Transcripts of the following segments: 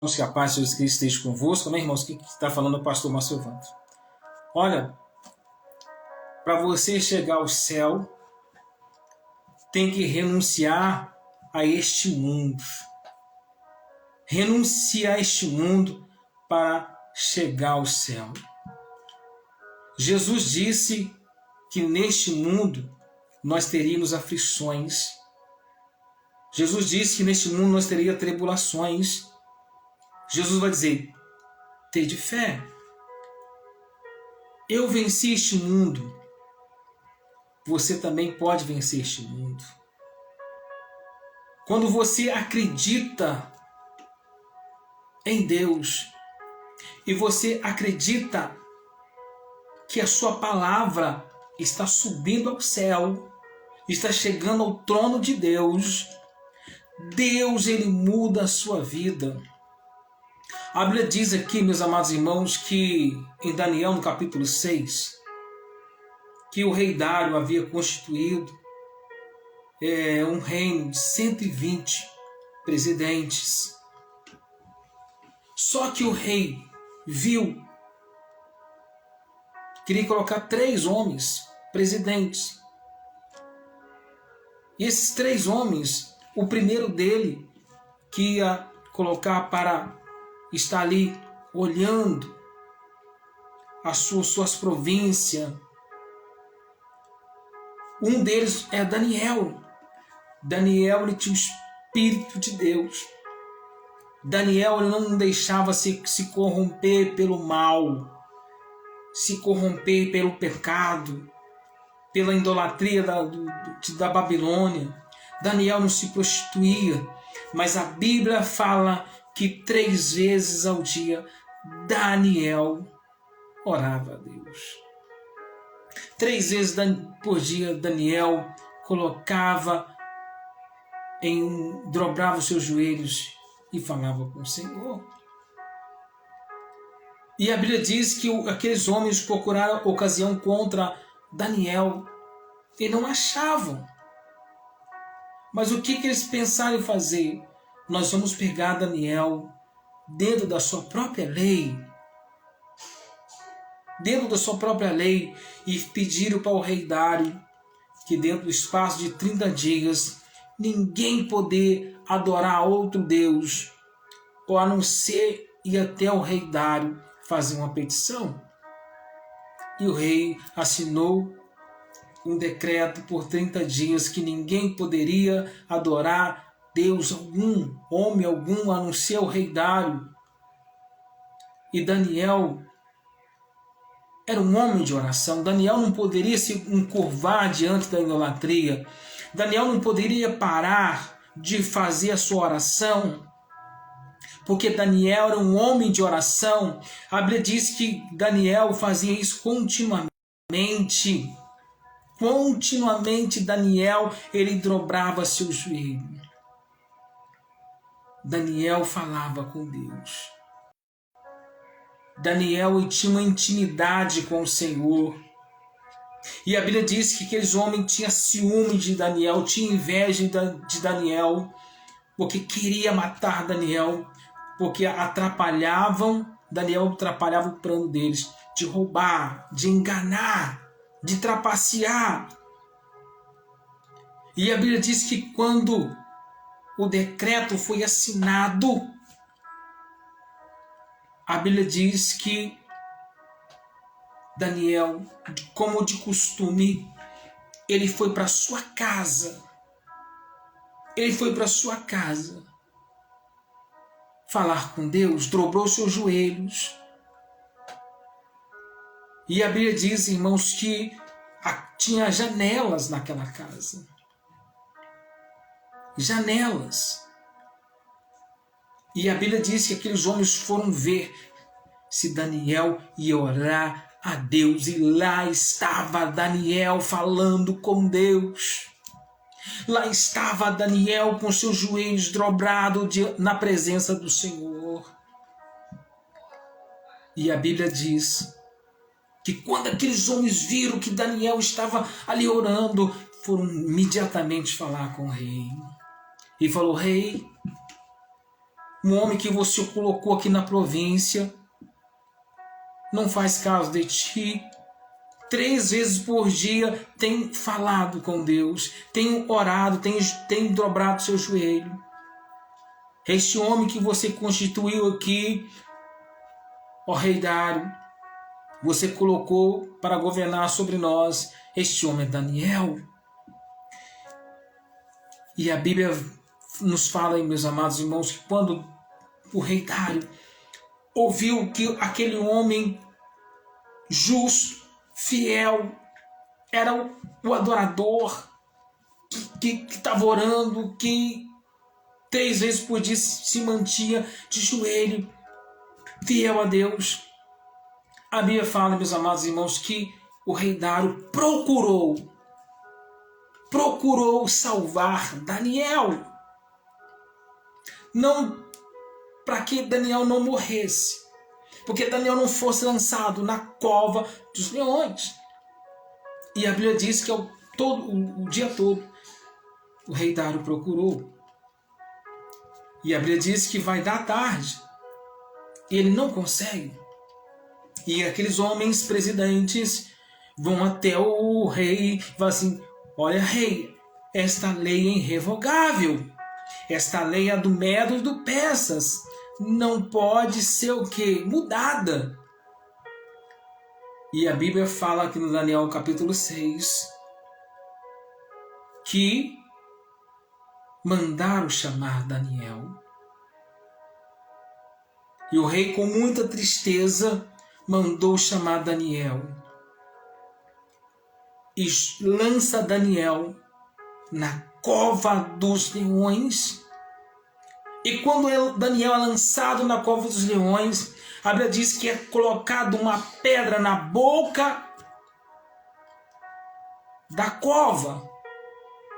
Que a paz de Jesus Cristo esteja convosco, amém, irmãos? Que está falando o pastor Márcio Evandro. Olha, para você chegar ao céu, tem que renunciar a este mundo. Renunciar a este mundo para chegar ao céu. Jesus disse que neste mundo nós teríamos aflições. Jesus disse que neste mundo nós teríamos tribulações. Jesus vai dizer: tede fé. Eu venci este mundo. Você também pode vencer este mundo. Quando você acredita em Deus e você acredita que a sua palavra está subindo ao céu, está chegando ao trono de Deus, Deus ele muda a sua vida. A Bíblia diz aqui, meus amados irmãos, que em Daniel, no capítulo 6, que o rei Dário havia constituído um reino de 120 presidentes. Só que o rei viu, queria colocar 3 homens presidentes. E esses 3 homens, o primeiro dele, que ia colocar para estar ali olhando as suas províncias, um deles é Daniel. Daniel ele tinha o Espírito de Deus. Daniel ele não deixava se corromper pelo mal, se corromper pelo pecado, pela idolatria da Babilônia. Daniel não se prostituía, mas a Bíblia fala que 3 vezes ao dia Daniel orava a Deus. 3 vezes por dia Daniel dobrava os seus joelhos e falava com o Senhor. E a Bíblia diz que aqueles homens procuraram ocasião contra Daniel e não achavam. Mas o que eles pensaram em fazer? Nós vamos pegar Daniel dentro da sua própria lei. Dentro da sua própria lei, e pediram para o rei Dário que dentro do espaço de 30 dias ninguém poder adorar outro Deus, ou a não ser ir até o rei Dário fazer uma petição. E o rei assinou um decreto por 30 dias que ninguém poderia adorar Deus algum, homem algum, a não ser o rei Dário. E Daniel era um homem de oração. Daniel não poderia se encurvar diante da idolatria. Daniel não poderia parar de fazer a sua oração, porque Daniel era um homem de oração. A Bíblia diz que Daniel fazia isso continuamente. Continuamente Daniel, ele dobrava seu joelho. Daniel falava com Deus. Daniel tinha uma intimidade com o Senhor. E a Bíblia diz que aqueles homens tinham ciúme de Daniel, tinham inveja de Daniel, porque queria matar Daniel, porque Daniel atrapalhava o plano deles, de roubar, de enganar, de trapacear. E a Bíblia diz que quando o decreto foi assinado, a Bíblia diz que Daniel, como de costume, ele foi para sua casa. Ele foi para sua casa falar com Deus, dobrou seus joelhos. E a Bíblia diz, irmãos, que tinha janelas naquela casa. Janelas. E a Bíblia diz que aqueles homens foram ver se Daniel ia orar a Deus. E lá estava Daniel falando com Deus. Lá estava Daniel com seus joelhos dobrados na presença do Senhor. E a Bíblia diz que quando aqueles homens viram que Daniel estava ali orando, foram imediatamente falar com o rei. E falou: rei, um homem que você colocou aqui na província, não faz caso de ti. 3 vezes por dia tem falado com Deus, tem orado, tem dobrado seu joelho. Este homem que você constituiu aqui, ó rei Dário, você colocou para governar sobre nós, este homem é Daniel. E a Bíblia nos fala, meus amados irmãos, que quando o rei Dário ouviu que aquele homem justo, fiel, era o adorador, que estava orando, que 3 vezes por dia se mantinha de joelho, fiel a Deus. A Bíblia fala, meus amados irmãos, que o rei Dário procurou salvar Daniel. Não para que Daniel não morresse, porque Daniel não fosse lançado na cova dos leões. E a Bíblia diz que o dia todo o rei Dário procurou. E a Bíblia diz que vai dar tarde e ele não consegue. E aqueles homens presidentes vão até o rei e falam assim: olha, rei, esta lei é irrevogável. Esta lei é do Medo e do Persas. Não pode ser o quê? Mudada. E a Bíblia fala aqui no Daniel capítulo 6 que mandaram chamar Daniel. E o rei, com muita tristeza, mandou chamar Daniel. E lança Daniel na cova dos leões. E quando Daniel é lançado na cova dos leões, a Bíblia diz que é colocado uma pedra na boca da cova,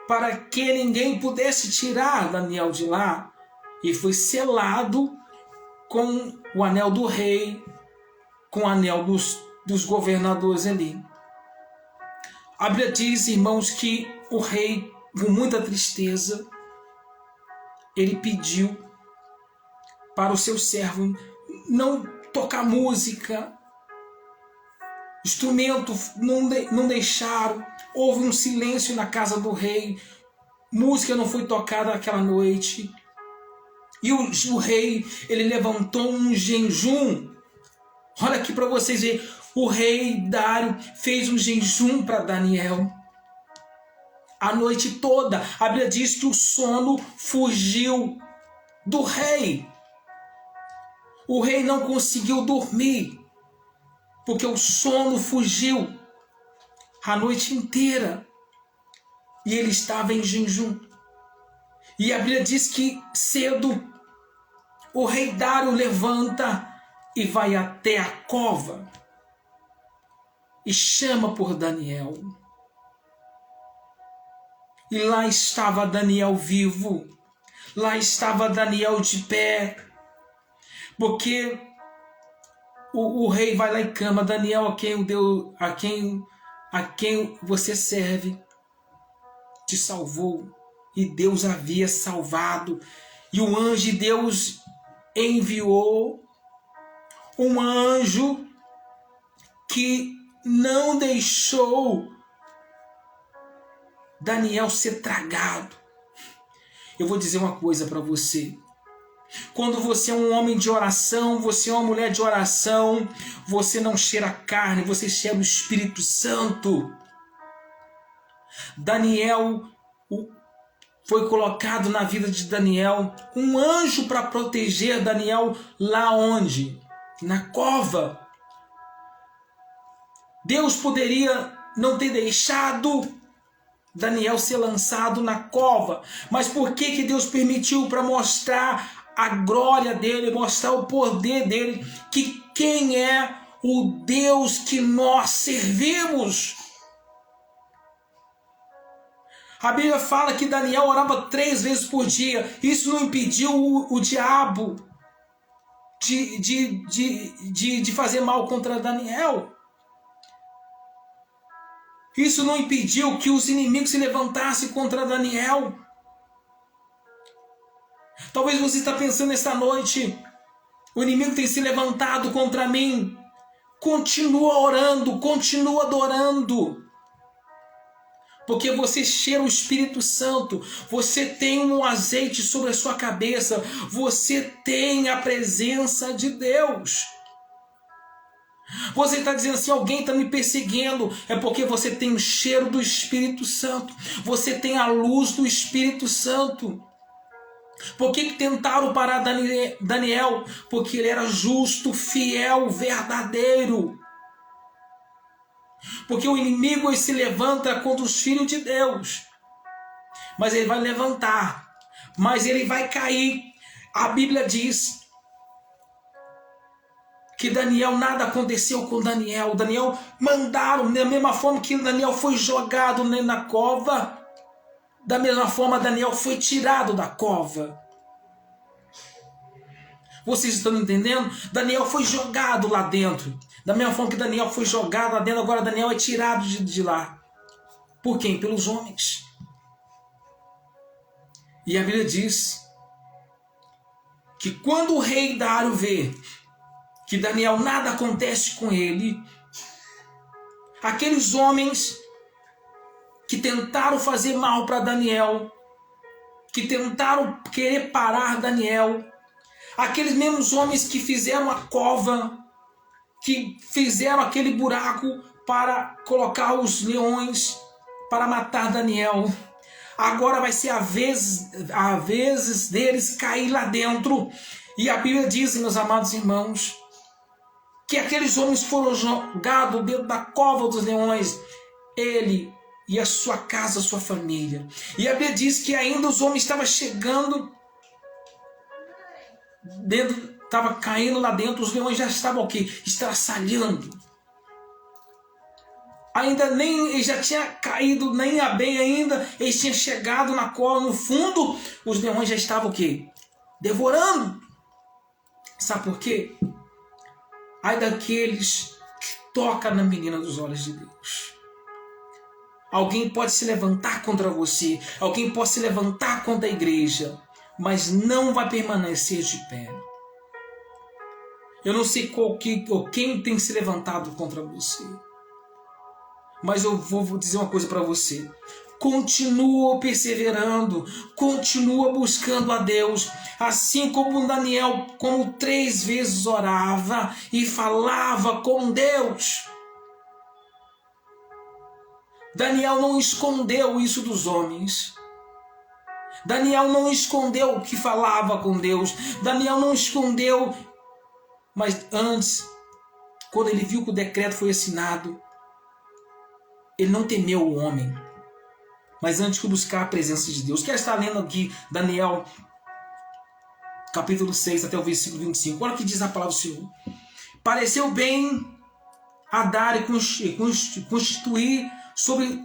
para que ninguém pudesse tirar Daniel de lá. E foi selado com o anel do rei, com o anel dos governadores ali. A Bíblia diz, irmãos, que o rei, com muita tristeza, ele pediu para o seu servo não tocar música, instrumento não deixaram, houve um silêncio na casa do rei, música não foi tocada aquela noite. E o rei, ele levantou um jejum. Olha aqui para vocês verem, o rei Dário fez um jejum para Daniel. A noite toda, a Bíblia diz que o sono fugiu do rei. O rei não conseguiu dormir, porque o sono fugiu a noite inteira. E ele estava em jejum. E a Bíblia diz que cedo o rei Dário levanta e vai até a cova e chama por Daniel. E lá estava Daniel vivo, lá estava Daniel de pé, porque o rei vai lá e clama: Daniel, a quem você serve te salvou. E Deus havia salvado, e o anjo de Deus enviou um anjo que não deixou Daniel ser tragado. Eu vou dizer uma coisa para você. Quando você é um homem de oração, você é uma mulher de oração, você não cheira carne, você cheira o Espírito Santo. Daniel, foi colocado na vida de Daniel um anjo para proteger Daniel lá onde? Na cova. Deus poderia não ter deixado Daniel ser lançado na cova, mas por que Deus permitiu? Para mostrar a glória dele, mostrar o poder dele, que quem é o Deus que nós servimos. A Bíblia fala que Daniel orava 3 vezes por dia. Isso não impediu o diabo de fazer mal contra Daniel. Isso não impediu que os inimigos se levantassem contra Daniel. Talvez você está pensando nesta noite, o inimigo tem se levantado contra mim. Continua orando, continua adorando. Porque você cheira o Espírito Santo, você tem um azeite sobre a sua cabeça, você tem a presença de Deus. Você está dizendo assim, alguém está me perseguindo, é porque você tem o cheiro do Espírito Santo, você tem a luz do Espírito Santo. Por que tentaram parar Daniel? Porque ele era justo, fiel, verdadeiro. Porque o inimigo se levanta contra os filhos de Deus. Mas ele vai levantar. Mas ele vai cair. A Bíblia diz que Daniel, nada aconteceu com Daniel. Daniel mandaram, da mesma forma que Daniel foi jogado na cova, da mesma forma Daniel foi tirado da cova. Vocês estão entendendo? Daniel foi jogado lá dentro. Da mesma forma que Daniel foi jogado lá dentro, agora Daniel é tirado de lá. Por quem? Pelos homens. E a Bíblia diz que quando o rei Dário vê que Daniel nada acontece com ele, aqueles homens que tentaram fazer mal para Daniel, que tentaram querer parar Daniel, aqueles mesmos homens que fizeram a cova, que fizeram aquele buraco para colocar os leões, para matar Daniel, agora vai ser a vez deles cair lá dentro. E a Bíblia diz, meus amados irmãos, que aqueles homens foram jogados dentro da cova dos leões, ele e a sua casa, a sua família. E a Bíblia diz que ainda os homens estavam chegando dentro, estava caindo lá dentro, os leões já estavam o quê? Estraçalhando. Ainda nem, ele já tinha caído, nem a bem ainda, eles tinham chegado na cova, no fundo, os leões já estavam o quê? Devorando. Sabe por quê? Ai daqueles que tocam na menina dos olhos de Deus. Alguém pode se levantar contra você, alguém pode se levantar contra a igreja, mas não vai permanecer de pé. Eu não sei quem tem se levantado contra você, mas eu vou dizer uma coisa para você. Continua perseverando, continua buscando a Deus, assim como Daniel, como 3 vezes orava e falava com Deus. Daniel não escondeu isso dos homens. Daniel não escondeu que falava com Deus. Daniel não escondeu, mas antes, quando ele viu que o decreto foi assinado, ele não temeu o homem, mas antes que buscar a presença de Deus. Quero estar lendo aqui Daniel, capítulo 6, até o versículo 25. Olha o que diz a palavra do Senhor. Pareceu bem a Dário constituir sobre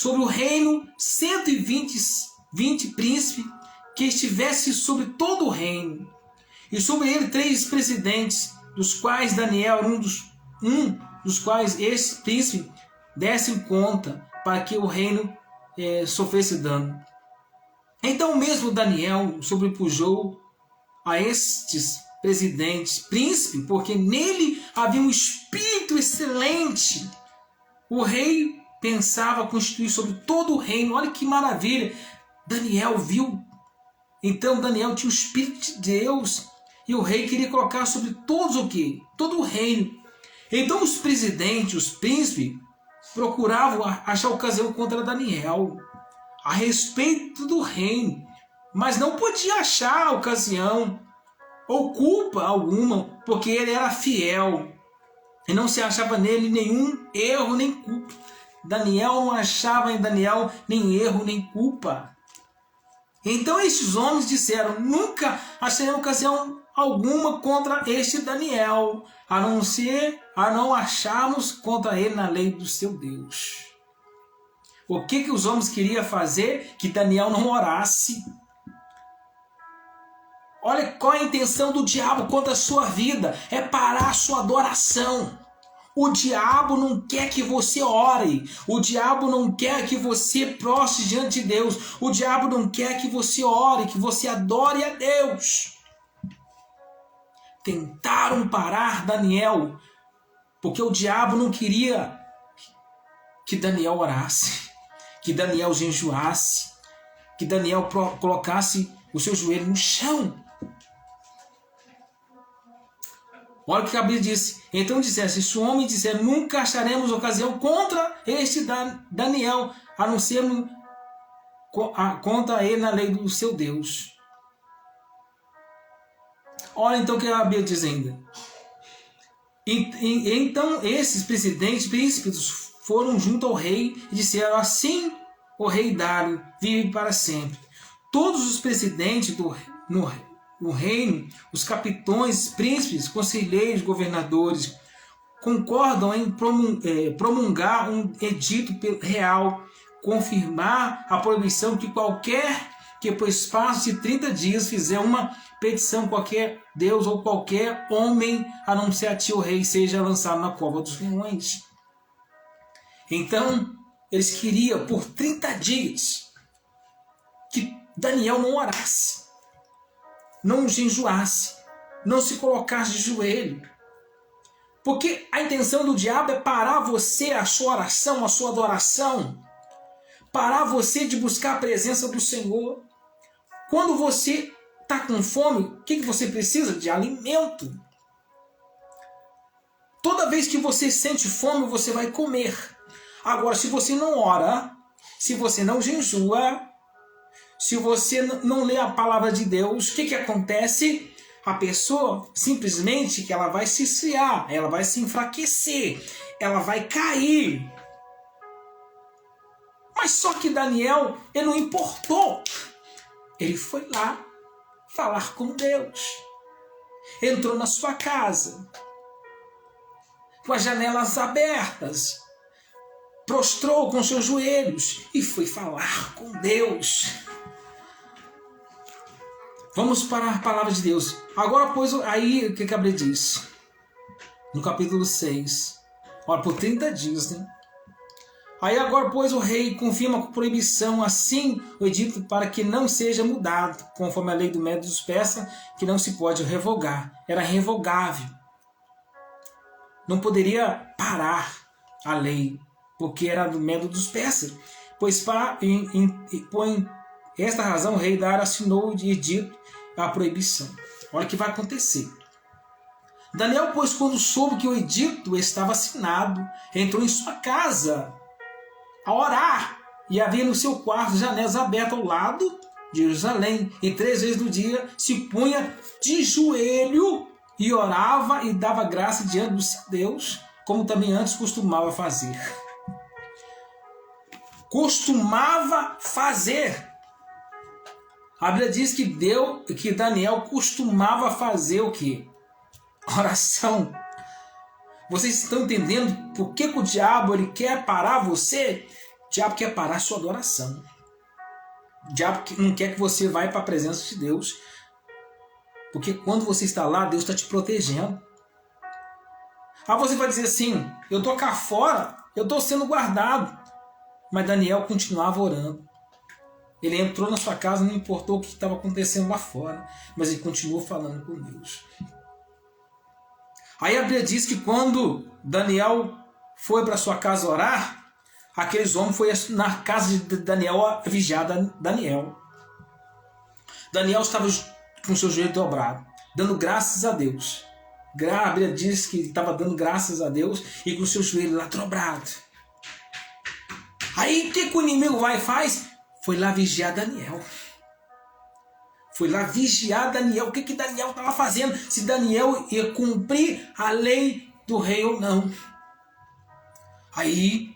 o reino 120 príncipes que estivesse sobre todo o reino, e sobre ele 3 presidentes, dos quais Daniel era um dos quais esses príncipes dessem conta para que o reino sofresse dano. Então mesmo Daniel sobrepujou a estes presidentes, príncipe, porque nele havia um espírito excelente. O rei pensava constituir sobre todo o reino. Olha que maravilha! Daniel viu. Então Daniel tinha o Espírito de Deus, e o rei queria colocar sobre todos o quê? Todo o reino. Então os presidentes, os príncipes, procuravam achar ocasião contra Daniel a respeito do reino, mas não podia achar ocasião ou culpa alguma, porque ele era fiel e não se achava nele nenhum erro nem culpa. Daniel não achava em Daniel nem erro nem culpa. Então estes homens disseram: nunca acharemos ocasião alguma contra este Daniel, a não acharmos contra ele na lei do seu Deus. O que os homens queriam fazer? Que Daniel não orasse. Olha qual é a intenção do diabo contra a sua vida: é parar a sua adoração. O diabo não quer que você ore. O diabo não quer que você prostre diante de Deus. O diabo não quer que você ore, que você adore a Deus. Tentaram parar Daniel, porque o diabo não queria que Daniel orasse, que Daniel jejuasse, que Daniel colocasse o seu joelho no chão. Olha o que a Bíblia disse. Então dissesse, se o homem disser, nunca acharemos ocasião contra este Daniel, a não ser contra ele na lei do seu Deus. Olha então o que a Bíblia diz ainda. Então esses príncipes foram junto ao rei e disseram, assim o rei Dário vive para sempre. Todos os presidentes no reino, os capitões, príncipes, conselheiros, governadores, concordam em promulgar um edito real, confirmar a proibição que qualquer que por espaço de 30 dias fizer uma petição, qualquer Deus ou qualquer homem, a não ser a ti o rei, seja lançado na cova dos leões. Então, eles queriam por 30 dias que Daniel não orasse, não jejuasse, não se colocasse de joelho. Porque a intenção do diabo é parar você, a sua oração, a sua adoração, parar você de buscar a presença do Senhor. Quando você está com fome, o que você precisa? De alimento. Toda vez que você sente fome, você vai comer. Agora, se você não ora, se você não jejua, se você não lê a palavra de Deus, o que acontece? A pessoa simplesmente que ela vai se esfriar, ela vai se enfraquecer, ela vai cair. Mas só que Daniel, ele não importou. Ele foi lá falar com Deus. Entrou na sua casa, com as janelas abertas, prostrou com seus joelhos e foi falar com Deus. Vamos para a palavra de Deus. Agora, pois, aí o que a Bíblia diz? No capítulo 6. Olha, por 30 dias, né? Aí agora, pois, o rei confirma com proibição, assim o edito, para que não seja mudado, conforme a lei do Médio dos Persas, que não se pode revogar. Era revogável. Não poderia parar a lei, porque era do Médio dos Persas. Pois por esta razão o rei Dário assinou o edito, a proibição. Olha o que vai acontecer. Daniel, pois, quando soube que o edito estava assinado, entrou em sua casa a orar, e havia no seu quarto janelas abertas ao lado de Jerusalém, e 3 vezes no dia se punha de joelho e orava e dava graça diante do seu Deus, como também antes costumava fazer. Costumava fazer. A Bíblia diz que Daniel costumava fazer o quê? Oração. Vocês estão entendendo por que o diabo ele quer parar você? O diabo quer parar a sua adoração. O diabo não quer que você vá para a presença de Deus. Porque quando você está lá, Deus está te protegendo. Aí você vai dizer assim, eu estou cá fora, eu estou sendo guardado. Mas Daniel continuava orando. Ele entrou na sua casa, não importou o que estava acontecendo lá fora, mas ele continuou falando com Deus. Aí a Bíblia diz que quando Daniel foi para sua casa orar, aqueles homens foram na casa de Daniel vigiar Daniel. Daniel estava com seu joelho dobrado, dando graças a Deus. A Bíblia diz que estava dando graças a Deus e com o seu joelho lá dobrado. Aí o que o inimigo vai e faz? Foi lá vigiar Daniel. Foi lá vigiar Daniel. O que Daniel estava fazendo? Se Daniel ia cumprir a lei do rei ou não. Aí,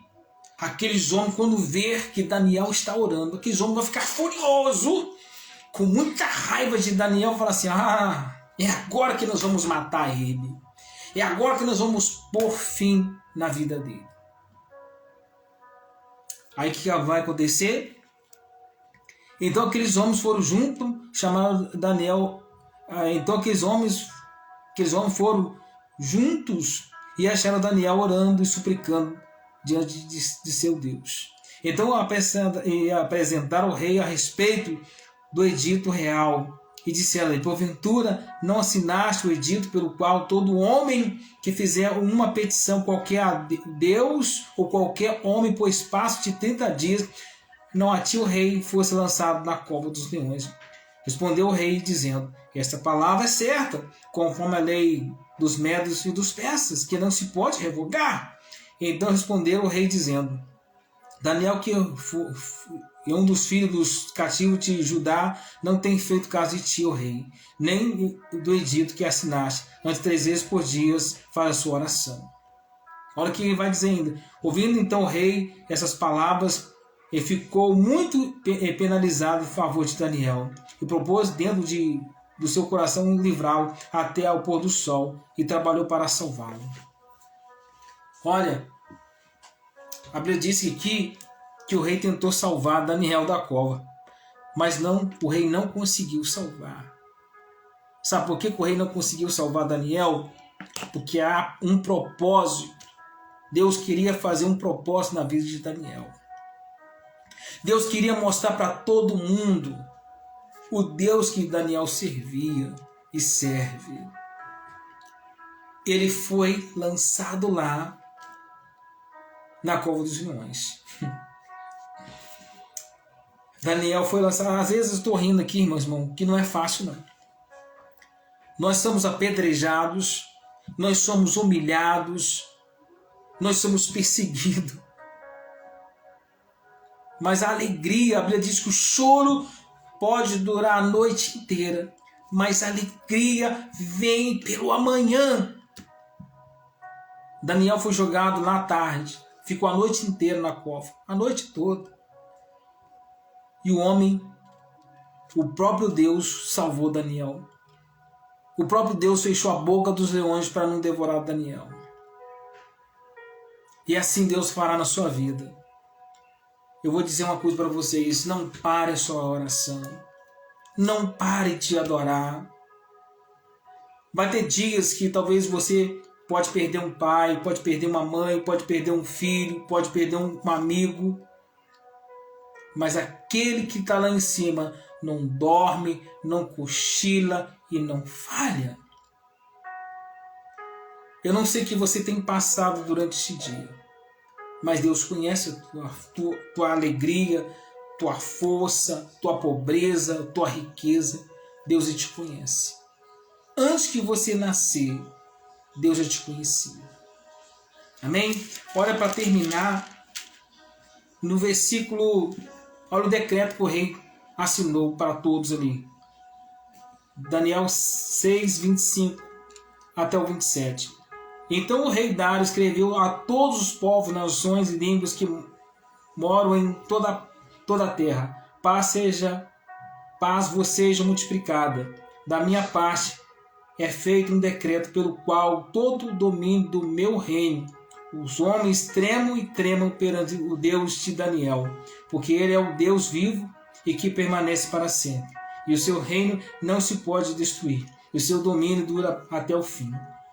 aqueles homens, quando ver que Daniel está orando, aqueles homens vão ficar furiosos, com muita raiva de Daniel, falar assim, é agora que nós vamos matar ele. É agora que nós vamos pôr fim na vida dele. Aí o que vai acontecer? Então aqueles homens foram juntos, chamaram Daniel. Então aqueles homens foram juntos e acharam Daniel orando e suplicando diante de seu Deus. Então apresentaram ao rei a respeito do edito real e disseram-lhe: porventura não assinaste o edito pelo qual todo homem que fizer uma petição qualquer a Deus ou qualquer homem por espaço de 30 dias, não a ti o rei fosse lançado na cova dos leões? Respondeu o rei dizendo: esta palavra é certa, conforme a lei dos medos e dos persas, que não se pode revogar. Então respondeu o rei dizendo: Daniel, que um dos filhos dos cativos de Judá, não tem feito caso de ti, ó rei, nem do edito que assinaste, antes 3 vezes por dia faz a sua oração. Olha o que ele vai dizendo. Ouvindo então o rei essas palavras, ele ficou muito penalizado em favor de Daniel e propôs dentro do seu coração livrá-lo até ao pôr do sol e trabalhou para salvá-lo. Olha, a Bíblia diz aqui que o rei tentou salvar Daniel da cova, mas o rei não conseguiu salvar. Sabe por que o rei não conseguiu salvar Daniel? Porque há um propósito. Deus queria fazer um propósito na vida de Daniel. Deus queria mostrar para todo mundo o Deus que Daniel servia e serve. Ele foi lançado lá na cova dos leões. Daniel foi lançado. Às vezes eu estou rindo aqui, irmão, que não é fácil, não. Nós somos apedrejados, nós somos humilhados, nós somos perseguidos. Mas a alegria, a Bíblia diz que o choro pode durar a noite inteira, mas a alegria vem pelo amanhã. Daniel foi jogado na tarde, ficou a noite inteira na cova, a noite toda. E o próprio Deus salvou Daniel. O próprio Deus fechou a boca dos leões para não devorar Daniel. E assim Deus fará na sua vida. Eu vou dizer uma coisa para vocês: não pare a sua oração. Não pare de adorar. Vai ter dias que talvez você pode perder um pai, pode perder uma mãe, pode perder um filho, pode perder um amigo. Mas aquele que está lá em cima não dorme, não cochila e não falha. Eu não sei o que você tem passado durante este dia, mas Deus conhece a tua alegria, tua força, tua pobreza, tua riqueza. Deus já te conhece. Antes que você nascer, Deus já te conhecia. Amém? Olha, para terminar, no versículo, olha o decreto que o rei assinou para todos ali. Daniel 6, 25 até o 27. Então o rei Dário escreveu a todos os povos, nações e línguas que moram em toda a terra: paz vos seja multiplicada. Da minha parte é feito um decreto pelo qual todo o domínio do meu reino, os homens tremam perante o Deus de Daniel, porque ele é o Deus vivo e que permanece para sempre. E o seu reino não se pode destruir, e o seu domínio dura até o fim.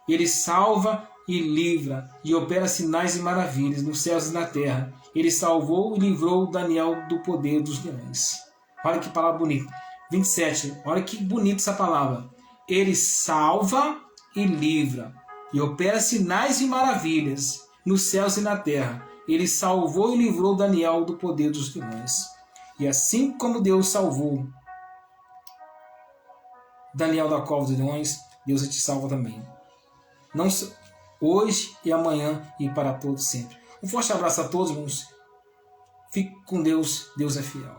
Ele salva e livra, e opera sinais e maravilhas nos céus e na terra. Ele salvou e livrou Daniel do poder dos leões. Olha que palavra bonita. 27. Olha que bonita essa palavra. Ele salva e livra, e opera sinais e maravilhas nos céus e na terra. Ele salvou e livrou Daniel do poder dos leões. E assim como Deus salvou Daniel da cova dos leões, Deus te salva também. Não hoje e amanhã e para todos sempre. Um forte abraço a todos, irmãos. Fique com Deus. Deus é fiel.